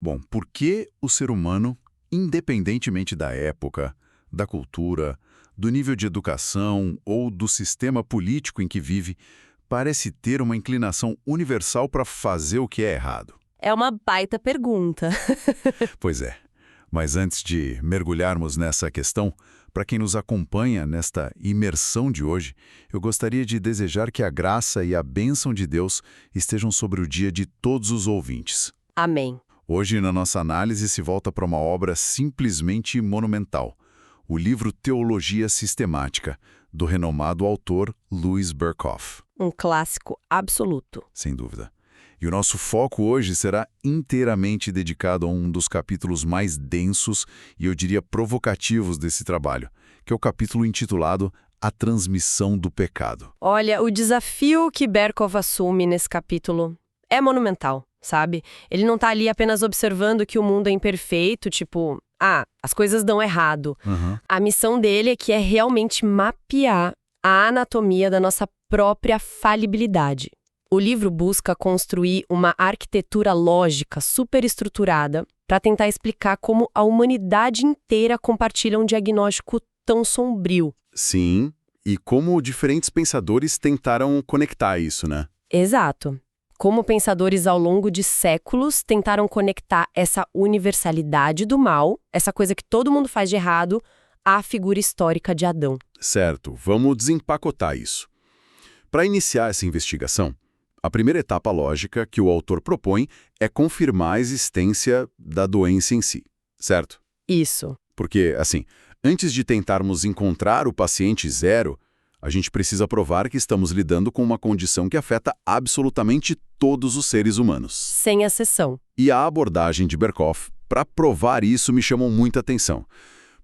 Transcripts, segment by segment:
Bom, por que o ser humano, independentemente da época, da cultura, do nível de educação ou do sistema político em que vive, parece ter uma inclinação universal para fazer o que é errado? É uma baita pergunta. Pois é. Mas antes de mergulharmos nessa questão, para quem nos acompanha nesta imersão de hoje, eu gostaria de desejar que a graça e a bênção de Deus estejam sobre o dia de todos os ouvintes. Amém. Hoje, na nossa análise, se volta para uma obra simplesmente monumental, o livro Teologia Sistemática, do renomado autor Louis Berkhof. Um clássico absoluto. Sem dúvida. E o nosso foco hoje será inteiramente dedicado a um dos capítulos mais densos e, eu diria, provocativos desse trabalho, que é o capítulo intitulado A Transmissão do Pecado. Olha, o desafio que Berkhof assume nesse capítulo é monumental, sabe? Ele não tá ali apenas observando que o mundo é imperfeito, tipo, as coisas dão errado. A missão dele aqui é realmente mapear a anatomia da nossa própria falibilidade. O livro busca construir uma arquitetura lógica superestruturada para tentar explicar como a humanidade inteira compartilha um diagnóstico tão sombrio. Sim, e como diferentes pensadores tentaram conectar isso, né? Exato. Como pensadores ao longo de séculos tentaram conectar essa universalidade do mal, essa coisa que todo mundo faz de errado, à figura histórica de Adão. Certo, vamos desempacotar isso. Para iniciar essa investigação, a primeira etapa lógica que o autor propõe é confirmar a existência da doença em si, certo? Isso. Porque, assim, antes de tentarmos encontrar o paciente zero, a gente precisa provar que estamos lidando com uma condição que afeta absolutamente todos os seres humanos. Sem exceção. E a abordagem de Berkhof, para provar isso, me chamou muita atenção.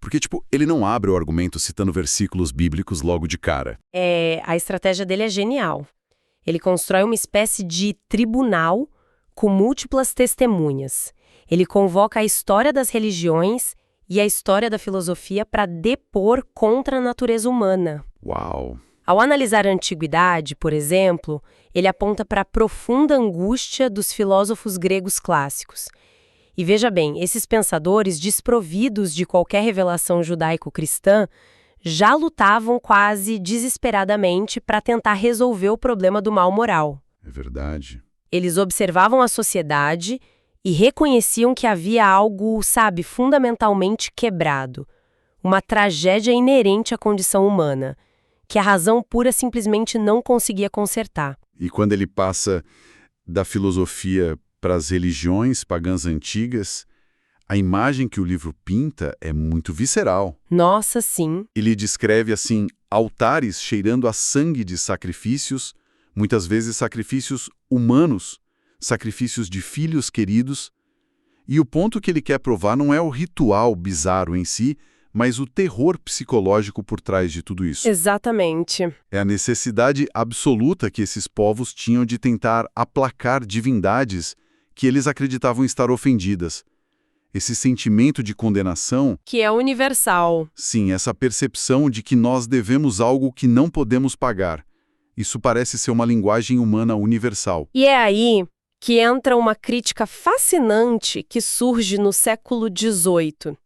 Porque, ele não abre o argumento citando versículos bíblicos logo de cara. A estratégia dele é genial. Ele constrói uma espécie de tribunal com múltiplas testemunhas. Ele convoca a história das religiões e a história da filosofia para depor contra a natureza humana. Uau! Ao analisar a antiguidade, por exemplo, ele aponta para a profunda angústia dos filósofos gregos clássicos. E veja bem, esses pensadores, desprovidos de qualquer revelação judaico-cristã, já lutavam quase desesperadamente para tentar resolver o problema do mal moral. É verdade. Eles observavam a sociedade e reconheciam que havia algo, fundamentalmente quebrado. Uma tragédia inerente à condição humana, que a razão pura simplesmente não conseguia consertar. E quando ele passa da filosofia para as religiões pagãs antigas, a imagem que o livro pinta é muito visceral. Nossa, sim. Ele descreve, altares cheirando a sangue de sacrifícios, muitas vezes sacrifícios humanos, sacrifícios de filhos queridos. E o ponto que ele quer provar não é o ritual bizarro em si, mas o terror psicológico por trás de tudo isso. Exatamente. É a necessidade absoluta que esses povos tinham de tentar aplacar divindades que eles acreditavam estar ofendidas. Esse sentimento de condenação... Que é universal. Sim, essa percepção de que nós devemos algo que não podemos pagar. Isso parece ser uma linguagem humana universal. E é aí que entra uma crítica fascinante que surge no século XVIII.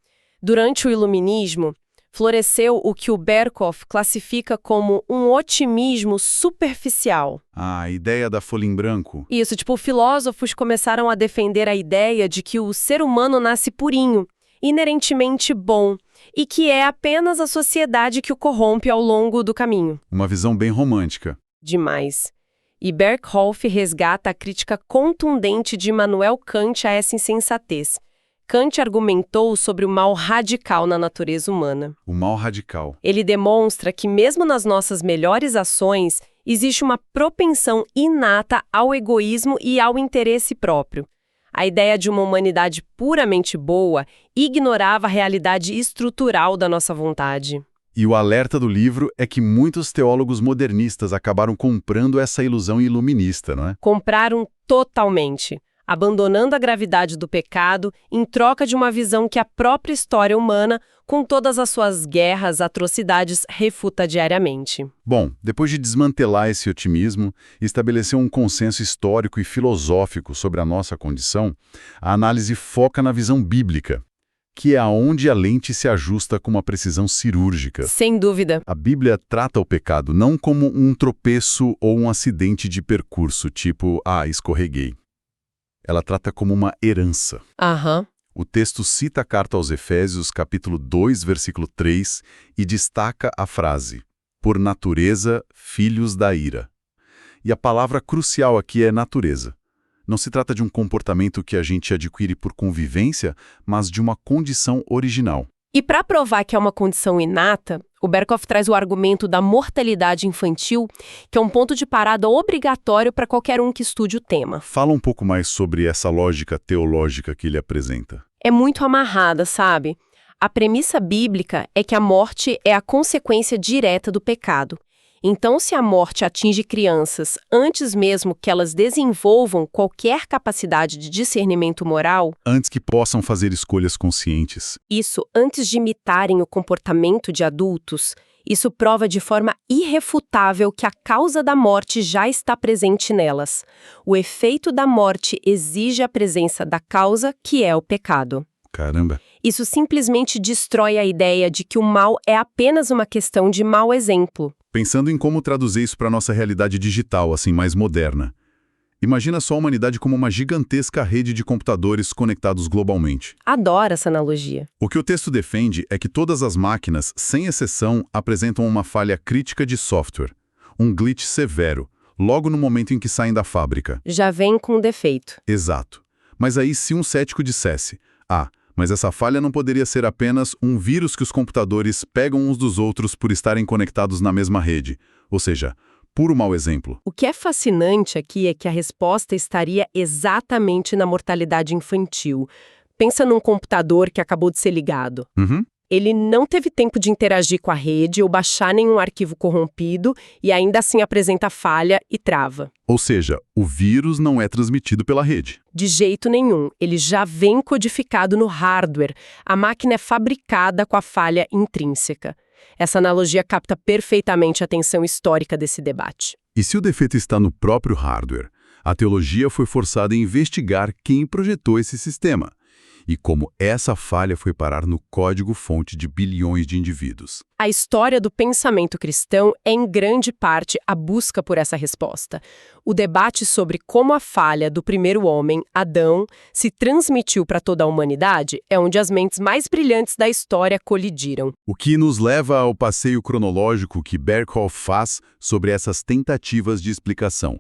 Durante o Iluminismo, floresceu o que o Berkhof classifica como um otimismo superficial. A ideia da folha em branco. Isso, filósofos começaram a defender a ideia de que o ser humano nasce purinho, inerentemente bom, e que é apenas a sociedade que o corrompe ao longo do caminho. Uma visão bem romântica. Demais. E Berkhof resgata a crítica contundente de Immanuel Kant a essa insensatez. Kant argumentou sobre o mal radical na natureza humana. O mal radical. Ele demonstra que mesmo nas nossas melhores ações, existe uma propensão inata ao egoísmo e ao interesse próprio. A ideia de uma humanidade puramente boa ignorava a realidade estrutural da nossa vontade. E o alerta do livro é que muitos teólogos modernistas acabaram comprando essa ilusão iluminista, não é? Compraram totalmente. abandonando a gravidade do pecado em troca de uma visão que a própria história humana, com todas as suas guerras, atrocidades, refuta diariamente. Bom, depois de desmantelar esse otimismo e estabelecer um consenso histórico e filosófico sobre a nossa condição, a análise foca na visão bíblica, que é aonde a lente se ajusta com uma precisão cirúrgica. Sem dúvida. A Bíblia trata o pecado não como um tropeço ou um acidente de percurso, tipo, escorreguei. Ela trata como uma herança. Aham. O texto cita a carta aos Efésios, capítulo 2, versículo 3, e destaca a frase, por natureza, filhos da ira. E a palavra crucial aqui é natureza. Não se trata de um comportamento que a gente adquire por convivência, mas de uma condição original. E para provar que é uma condição inata, o Berkhoff traz o argumento da mortalidade infantil, que é um ponto de parada obrigatório para qualquer um que estude o tema. Fala um pouco mais sobre essa lógica teológica que ele apresenta. É muito amarrada, sabe? A premissa bíblica é que a morte é a consequência direta do pecado. Então, se a morte atinge crianças antes mesmo que elas desenvolvam qualquer capacidade de discernimento moral, Antes que possam fazer escolhas conscientes. isso antes de imitarem o comportamento de adultos, isso prova de forma irrefutável que a causa da morte já está presente nelas. O efeito da morte exige a presença da causa, que é o pecado. Caramba. Isso simplesmente destrói a ideia de que o mal é apenas uma questão de mau exemplo. Pensando em como traduzir isso para a nossa realidade digital, assim, mais moderna. Imagina só a humanidade como uma gigantesca rede de computadores conectados globalmente. Adoro essa analogia. O que o texto defende é que todas as máquinas, sem exceção, apresentam uma falha crítica de software, um glitch severo, logo no momento em que saem da fábrica. Já vem com defeito. Exato. Mas aí se um cético dissesse, mas essa falha não poderia ser apenas um vírus que os computadores pegam uns dos outros por estarem conectados na mesma rede, ou seja, puro mau exemplo. O que é fascinante aqui é que a resposta estaria exatamente na mortalidade infantil. Pensa num computador que acabou de ser ligado. Ele não teve tempo de interagir com a rede ou baixar nenhum arquivo corrompido e ainda assim apresenta falha e trava. Ou seja, o vírus não é transmitido pela rede. De jeito nenhum, ele já vem codificado no hardware. A máquina é fabricada com a falha intrínseca. Essa analogia capta perfeitamente a tensão histórica desse debate. E se o defeito está no próprio hardware, a teologia foi forçada a investigar quem projetou esse sistema e como essa falha foi parar no código-fonte de bilhões de indivíduos. A história do pensamento cristão é, em grande parte, a busca por essa resposta. O debate sobre como a falha do primeiro homem, Adão, se transmitiu para toda a humanidade é onde as mentes mais brilhantes da história colidiram. O que nos leva ao passeio cronológico que Berkhoff faz sobre essas tentativas de explicação.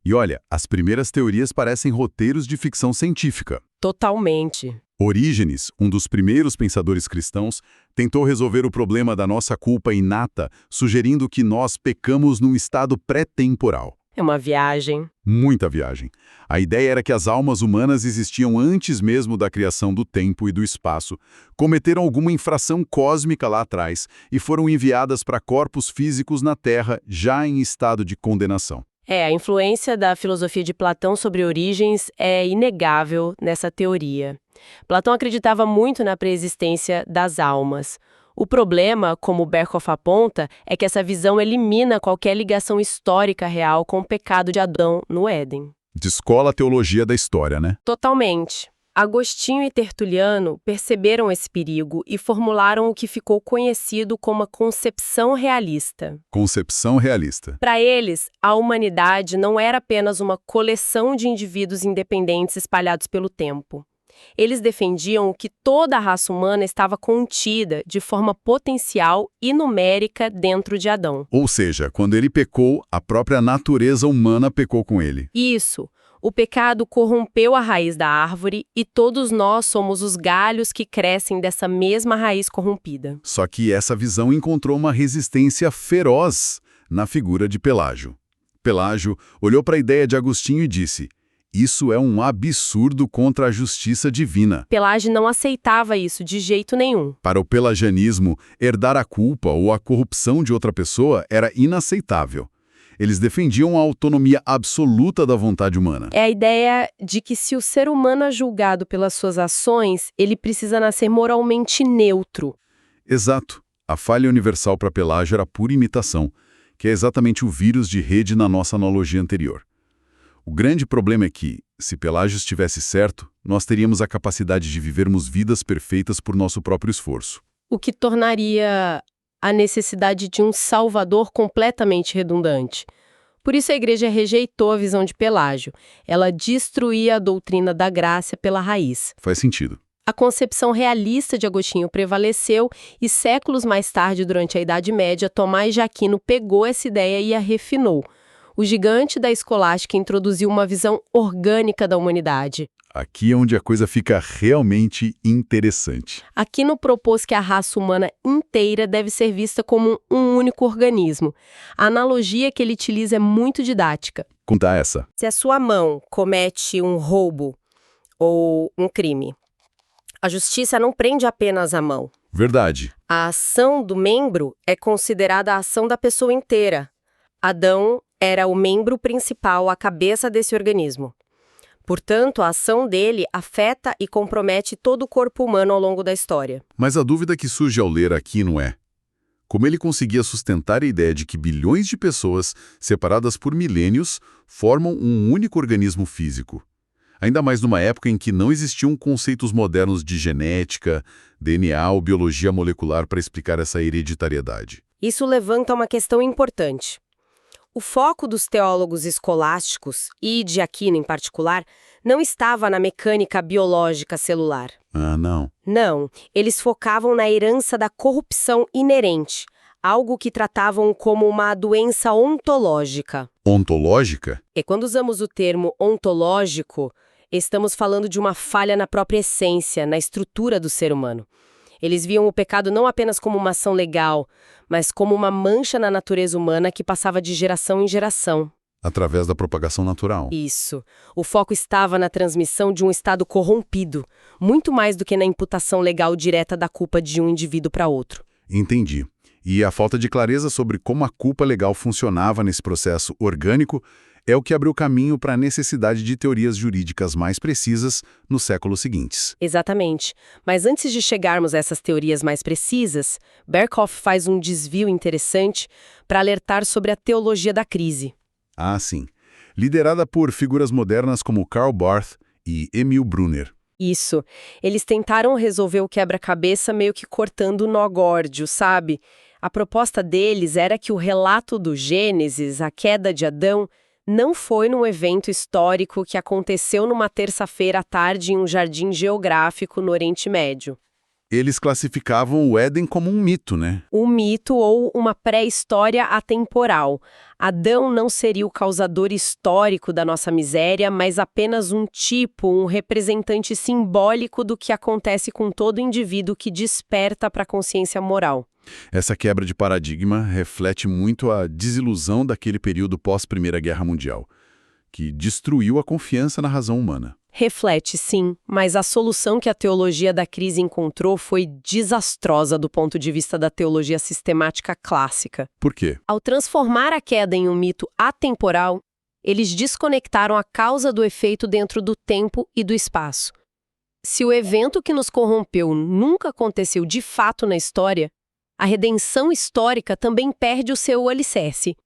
E olha, as primeiras teorias parecem roteiros de ficção científica. Totalmente. Orígenes, um dos primeiros pensadores cristãos, tentou resolver o problema da nossa culpa inata, sugerindo que nós pecamos num estado pré-temporal. É uma viagem. Muita viagem. A ideia era que as almas humanas existiam antes mesmo da criação do tempo e do espaço, cometeram alguma infração cósmica lá atrás e foram enviadas para corpos físicos na Terra já em estado de condenação. A influência da filosofia de Platão sobre origens é inegável nessa teoria. Platão acreditava muito na preexistência das almas. O problema, como Berkhoff aponta, é que essa visão elimina qualquer ligação histórica real com o pecado de Adão no Éden. Descola a teologia da história, né? Totalmente. Agostinho e Tertuliano perceberam esse perigo e formularam o que ficou conhecido como a concepção realista. Concepção realista. Para eles, a humanidade não era apenas uma coleção de indivíduos independentes espalhados pelo tempo. Eles defendiam que toda a raça humana estava contida de forma potencial e numérica dentro de Adão. Ou seja, quando ele pecou, a própria natureza humana pecou com ele. Isso. O pecado corrompeu a raiz da árvore e todos nós somos os galhos que crescem dessa mesma raiz corrompida. Só que essa visão encontrou uma resistência feroz na figura de Pelágio. Pelágio olhou para a ideia de Agostinho e disse: "Isso é um absurdo contra a justiça divina." Pelágio não aceitava isso de jeito nenhum. Para o pelagianismo, herdar a culpa ou a corrupção de outra pessoa era inaceitável. Eles defendiam a autonomia absoluta da vontade humana. É a ideia de que se o ser humano é julgado pelas suas ações, ele precisa nascer moralmente neutro. Exato. A falha universal para Pelágio era pura imitação, que é exatamente o vírus de rede na nossa analogia anterior. O grande problema é que, se Pelágio estivesse certo, nós teríamos a capacidade de vivermos vidas perfeitas por nosso próprio esforço. O que tornaria a necessidade de um salvador completamente redundante. Por isso a Igreja rejeitou a visão de Pelágio. Ela destruía a doutrina da graça pela raiz. Faz sentido. A concepção realista de Agostinho prevaleceu e séculos mais tarde, durante a Idade Média, Tomás de Aquino pegou essa ideia e a refinou. O gigante da escolástica introduziu uma visão orgânica da humanidade. Aqui é onde a coisa fica realmente interessante. Aquino propôs que a raça humana inteira deve ser vista como um único organismo. A analogia que ele utiliza é muito didática. Conta essa. Se a sua mão comete um roubo ou um crime, a justiça não prende apenas a mão. Verdade. A ação do membro é considerada a ação da pessoa inteira. Adão era o membro principal, a cabeça desse organismo. Portanto, a ação dele afeta e compromete todo o corpo humano ao longo da história. Mas a dúvida que surge ao ler Aquino é: como ele conseguia sustentar a ideia de que bilhões de pessoas, separadas por milênios, formam um único organismo físico? Ainda mais numa época em que não existiam conceitos modernos de genética, DNA ou biologia molecular para explicar essa hereditariedade. Isso levanta uma questão importante. O foco dos teólogos escolásticos, e de Aquino em particular, não estava na mecânica biológica celular. Ah, não. Não, eles focavam na herança da corrupção inerente, algo que tratavam como uma doença ontológica. Ontológica? E quando usamos o termo ontológico, estamos falando de uma falha na própria essência, na estrutura do ser humano. Eles viam o pecado não apenas como uma ação legal, mas como uma mancha na natureza humana que passava de geração em geração. Através da propagação natural. Isso. O foco estava na transmissão de um estado corrompido, muito mais do que na imputação legal direta da culpa de um indivíduo para outro. Entendi. E a falta de clareza sobre como a culpa legal funcionava nesse processo orgânico é o que abriu caminho para a necessidade de teorias jurídicas mais precisas nos séculos seguintes. Exatamente. Mas antes de chegarmos a essas teorias mais precisas, Berkhoff faz um desvio interessante para alertar sobre a teologia da crise. Ah, sim. Liderada por figuras modernas como Karl Barth e Emil Brunner. Isso. Eles tentaram resolver o quebra-cabeça meio que cortando o nó górdio, sabe? A proposta deles era que o relato do Gênesis, a queda de Adão, não foi num evento histórico que aconteceu numa terça-feira à tarde em um jardim geográfico no Oriente Médio. Eles classificavam o Éden como um mito, né? Um mito ou uma pré-história atemporal. Adão não seria o causador histórico da nossa miséria, mas apenas um representante simbólico do que acontece com todo indivíduo que desperta para a consciência moral. Essa quebra de paradigma reflete muito a desilusão daquele período pós-Primeira Guerra Mundial, que destruiu a confiança na razão humana. Reflete, sim, mas a solução que a teologia da crise encontrou foi desastrosa do ponto de vista da teologia sistemática clássica. Por quê? Ao transformar a queda em um mito atemporal, eles desconectaram a causa do efeito dentro do tempo e do espaço. Se o evento que nos corrompeu nunca aconteceu de fato na história, a redenção histórica também perde o seu alicerce.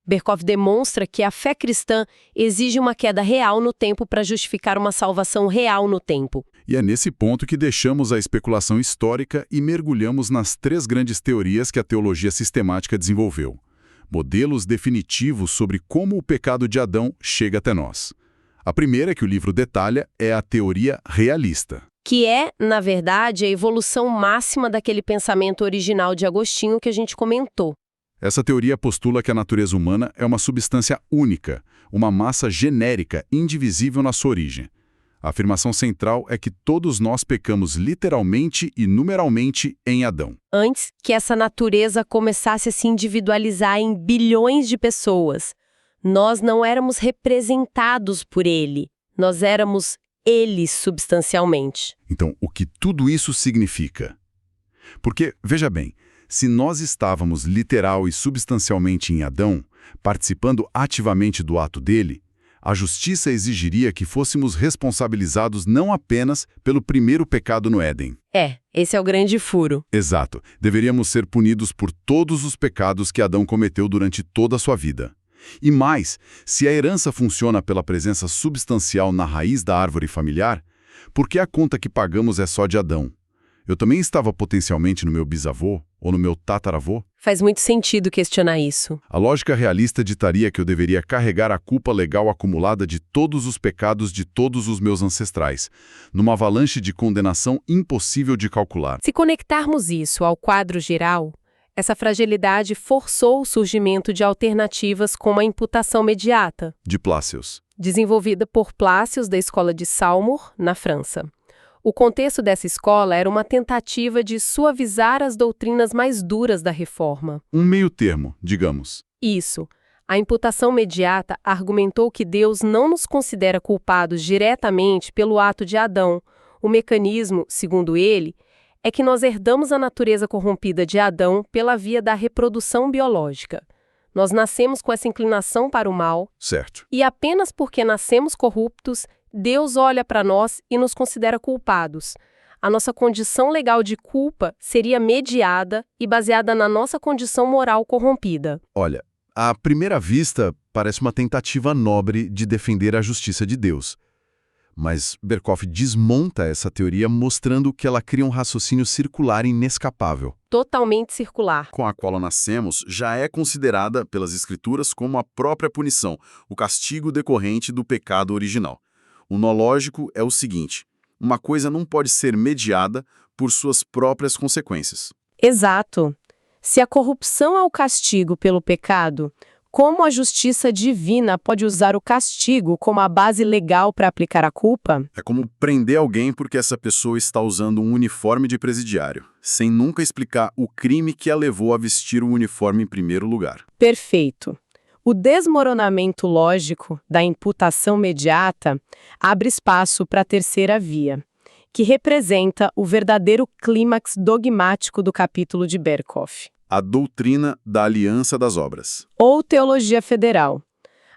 Berkhoff demonstra que a fé cristã exige uma queda real no tempo para justificar uma salvação real no tempo. E é nesse ponto que deixamos a especulação histórica e mergulhamos nas três grandes teorias que a teologia sistemática desenvolveu. Modelos definitivos sobre como o pecado de Adão chega até nós. A primeira que o livro detalha é a teoria realista. Que é, na verdade, a evolução máxima daquele pensamento original de Agostinho que a gente comentou. Essa teoria postula que a natureza humana é uma substância única, uma massa genérica, indivisível na sua origem. A afirmação central é que todos nós pecamos literalmente e numeralmente em Adão. Antes que essa natureza começasse a se individualizar em bilhões de pessoas, nós não éramos representados por ele, nós éramos ele substancialmente. Então, o que tudo isso significa? Porque, veja bem, se nós estávamos literal e substancialmente em Adão, participando ativamente do ato dele, a justiça exigiria que fôssemos responsabilizados não apenas pelo primeiro pecado no Éden. Esse é o grande furo. Exato. Deveríamos ser punidos por todos os pecados que Adão cometeu durante toda a sua vida. E mais, se a herança funciona pela presença substancial na raiz da árvore familiar, por que a conta que pagamos é só de Adão? Eu também estava potencialmente no meu bisavô ou no meu tataravô? Faz muito sentido questionar isso. A lógica realista ditaria que eu deveria carregar a culpa legal acumulada de todos os pecados de todos os meus ancestrais, numa avalanche de condenação impossível de calcular. Se conectarmos isso ao quadro geral, essa fragilidade forçou o surgimento de alternativas como a imputação imediata, De Plácios. desenvolvida por Plácios da escola de Saumur, na França. O contexto dessa escola era uma tentativa de suavizar as doutrinas mais duras da reforma. Um meio termo, digamos. Isso. A imputação imediata argumentou que Deus não nos considera culpados diretamente pelo ato de Adão. O mecanismo, segundo ele, é que nós herdamos a natureza corrompida de Adão pela via da reprodução biológica. Nós nascemos com essa inclinação para o mal, Certo. e apenas porque nascemos corruptos, Deus olha para nós e nos considera culpados. A nossa condição legal de culpa seria mediada e baseada na nossa condição moral corrompida. Olha, à primeira vista, parece uma tentativa nobre de defender a justiça de Deus. Mas Berkoff desmonta essa teoria mostrando que ela cria um raciocínio circular inescapável. Totalmente circular. Com a qual nascemos já é considerada pelas Escrituras como a própria punição, o castigo decorrente do pecado original. O nó lógico é o seguinte: uma coisa não pode ser mediada por suas próprias consequências. Exato. Se a corrupção é o castigo pelo pecado, como a justiça divina pode usar o castigo como a base legal para aplicar a culpa? É como prender alguém porque essa pessoa está usando um uniforme de presidiário, sem nunca explicar o crime que a levou a vestir o uniforme em primeiro lugar. Perfeito. O desmoronamento lógico da imputação imediata abre espaço para a terceira via, que representa o verdadeiro clímax dogmático do capítulo de Berkoff. A doutrina da aliança das obras. Ou teologia federal.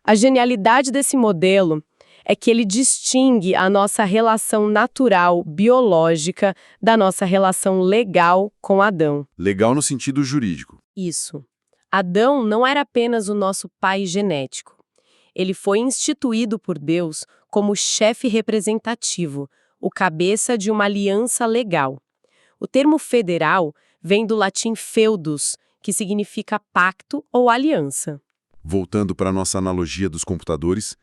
A genialidade desse modelo é que ele distingue a nossa relação natural, biológica, da nossa relação legal com Adão. Legal no sentido jurídico. Isso. Adão não era apenas o nosso pai genético. Ele foi instituído por Deus como chefe representativo, o cabeça de uma aliança legal. O termo federal vem do latim feudus, que significa pacto ou aliança. Voltando para a nossa analogia dos computadores,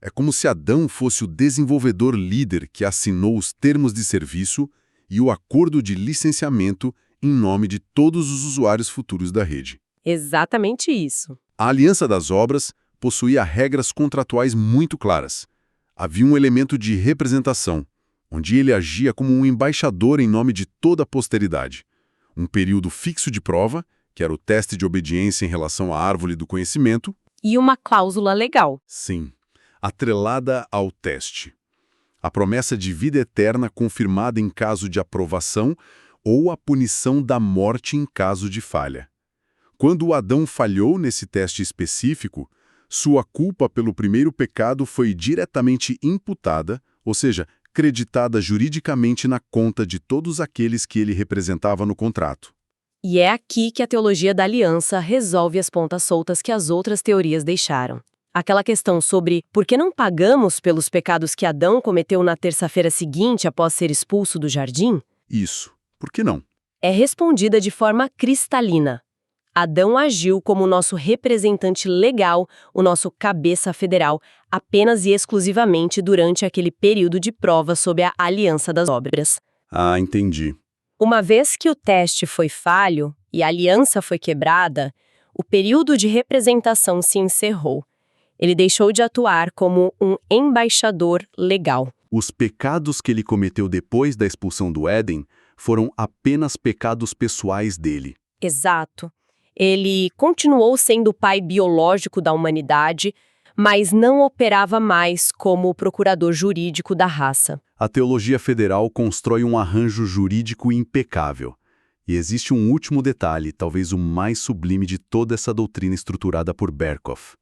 é como se Adão fosse o desenvolvedor líder que assinou os termos de serviço e o acordo de licenciamento em nome de todos os usuários futuros da rede. Exatamente isso. A aliança das obras possuía regras contratuais muito claras. Havia um elemento de representação, onde ele agia como um embaixador em nome de toda a posteridade. Um período fixo de prova, que era o teste de obediência em relação à árvore do conhecimento. E uma cláusula legal. Sim, atrelada ao teste. A promessa de vida eterna confirmada em caso de aprovação ou a punição da morte em caso de falha. Quando Adão falhou nesse teste específico, sua culpa pelo primeiro pecado foi diretamente imputada, ou seja, creditada juridicamente na conta de todos aqueles que ele representava no contrato. E é aqui que a teologia da aliança resolve as pontas soltas que as outras teorias deixaram. Aquela questão sobre por que não pagamos pelos pecados que Adão cometeu na terça-feira seguinte após ser expulso do jardim? Isso. Por que não? É respondida de forma cristalina. Adão agiu como nosso representante legal, o nosso cabeça federal, apenas e exclusivamente durante aquele período de prova sob a aliança das obras. Ah, entendi. Uma vez que o teste foi falho e a aliança foi quebrada, o período de representação se encerrou. Ele deixou de atuar como um embaixador legal. Os pecados que ele cometeu depois da expulsão do Éden foram apenas pecados pessoais dele. Exato. Ele continuou sendo o pai biológico da humanidade, mas não operava mais como o procurador jurídico da raça. A teologia federal constrói um arranjo jurídico impecável. E existe um último detalhe, talvez o mais sublime de toda essa doutrina estruturada por Berkhof,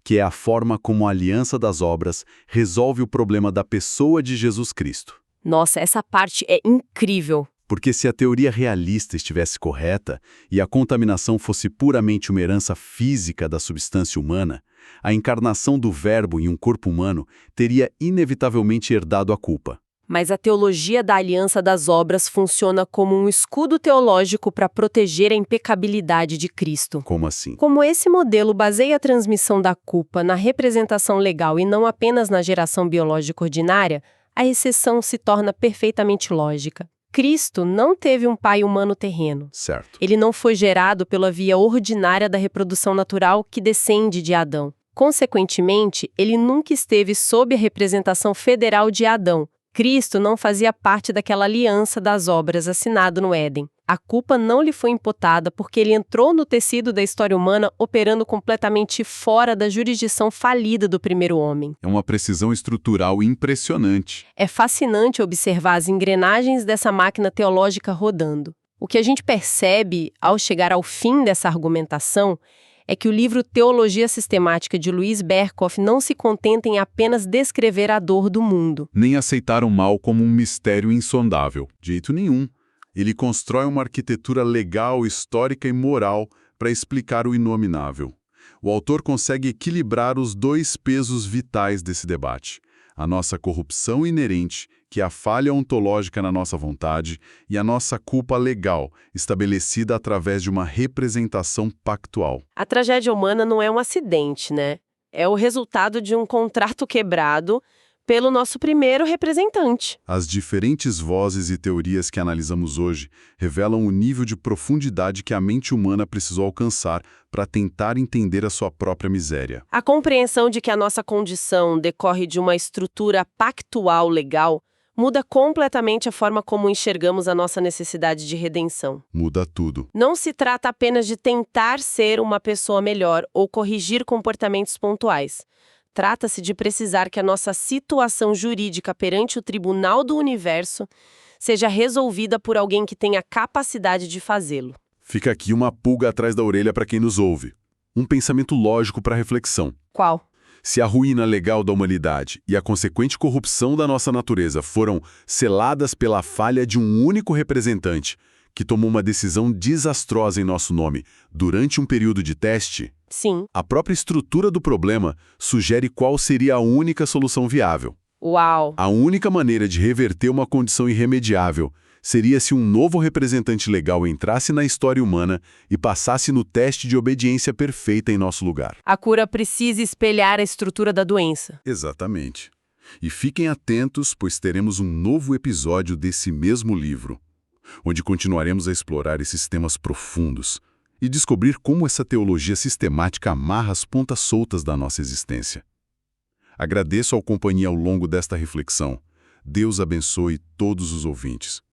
que é a forma como a aliança das obras resolve o problema da pessoa de Jesus Cristo. Nossa, essa parte é incrível. Porque se a teoria realista estivesse correta e a contaminação fosse puramente uma herança física da substância humana, a encarnação do Verbo em um corpo humano teria inevitavelmente herdado a culpa. Mas a teologia da aliança das obras funciona como um escudo teológico para proteger a impecabilidade de Cristo. Como assim? Como esse modelo baseia a transmissão da culpa na representação legal e não apenas na geração biológica ordinária, a exceção se torna perfeitamente lógica. Cristo não teve um pai humano terreno. Certo. Ele não foi gerado pela via ordinária da reprodução natural que descende de Adão. Consequentemente, ele nunca esteve sob a representação federal de Adão. Cristo não fazia parte daquela aliança das obras assinado no Éden. A culpa não lhe foi imputada porque ele entrou no tecido da história humana operando completamente fora da jurisdição falida do primeiro homem. É uma precisão estrutural impressionante. É fascinante observar as engrenagens dessa máquina teológica rodando. O que a gente percebe ao chegar ao fim dessa argumentação é que o livro Teologia Sistemática de Louis Berkhof não se contenta em apenas descrever a dor do mundo. Nem aceitar o mal como um mistério insondável. De jeito nenhum. Ele constrói uma arquitetura legal, histórica e moral para explicar o inominável. O autor consegue equilibrar os dois pesos vitais desse debate: a nossa corrupção inerente, que é a falha ontológica na nossa vontade, e a nossa culpa legal, estabelecida através de uma representação pactual. A tragédia humana não é um acidente, né? É o resultado de um contrato quebrado pelo nosso primeiro representante. As diferentes vozes e teorias que analisamos hoje revelam o nível de profundidade que a mente humana precisou alcançar para tentar entender a sua própria miséria. A compreensão de que a nossa condição decorre de uma estrutura pactual legal muda completamente a forma como enxergamos a nossa necessidade de redenção. Muda tudo. Não se trata apenas de tentar ser uma pessoa melhor ou corrigir comportamentos pontuais. Trata-se de precisar que a nossa situação jurídica perante o Tribunal do Universo seja resolvida por alguém que tenha capacidade de fazê-lo. Fica aqui uma pulga atrás da orelha para quem nos ouve. Um pensamento lógico para reflexão. Qual? Se a ruína legal da humanidade e a consequente corrupção da nossa natureza foram seladas pela falha de um único representante que tomou uma decisão desastrosa em nosso nome durante um período de teste, Sim. a própria estrutura do problema sugere qual seria a única solução viável. Uau! A única maneira de reverter uma condição irremediável seria se um novo representante legal entrasse na história humana e passasse no teste de obediência perfeita em nosso lugar. A cura precisa espelhar a estrutura da doença. Exatamente. E fiquem atentos, pois teremos um novo episódio desse mesmo livro, onde continuaremos a explorar esses temas profundos e descobrir como essa teologia sistemática amarra as pontas soltas da nossa existência. Agradeço a companhia ao longo desta reflexão. Deus abençoe todos os ouvintes.